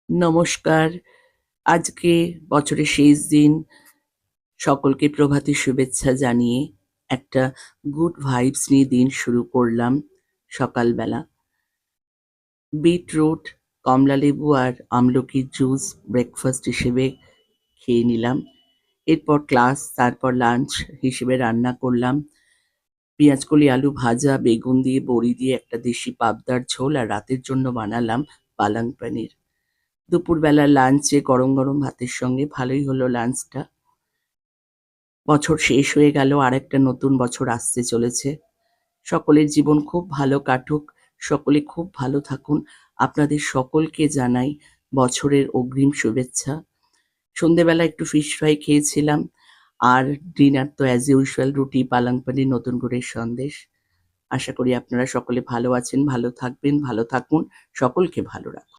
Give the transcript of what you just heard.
নমস্কার। আজকে বছরের শেষ দিন। সকলকে প্রভাতী শুভেচ্ছা জানিয়ে একটা গুড ভাইবস নিয়ে দিন শুরু করলাম সকালবেলা। বিটরুট, কমলালেবু আর আমলকির জুস ব্রেকফাস্ট হিসেবে খেয়ে নিলাম। এরপর ক্লাস, তারপর লাঞ্চ হিসেবে রান্না করলাম পেঁয়াজকলি আলু ভাজা, বেগুন দিয়ে বড়ি দিয়ে একটা দেশি পাবদার ঝোল, আর রাতের জন্য বানালাম পালং পনির। দুপুরবেলা লাঞ্চে গরম গরম ভাতের সঙ্গে ভালোই হলো লাঞ্চটা। বছর শেষ হয়ে গেল, আরেকটা নতুন বছর আসতে চলেছে। সকলের জীবন খুব ভালো কাটুক, সকলে খুব ভালো থাকুন। আপনাদের সকলকে জানাই বছরের অগ্রিম শুভেচ্ছা। সন্ধেবেলা একটু ফিশ ফ্রাই খেয়েছিলাম, আর ডিনার তো অ্যাজ ইউজুয়াল রুটি, পালং পনির, নতুন গুড়ের সন্দেশ। আশা করি আপনারা সকলে ভালো আছেন, ভালো থাকবেন, ভালো থাকুন, সকলকে ভালো রাখুন।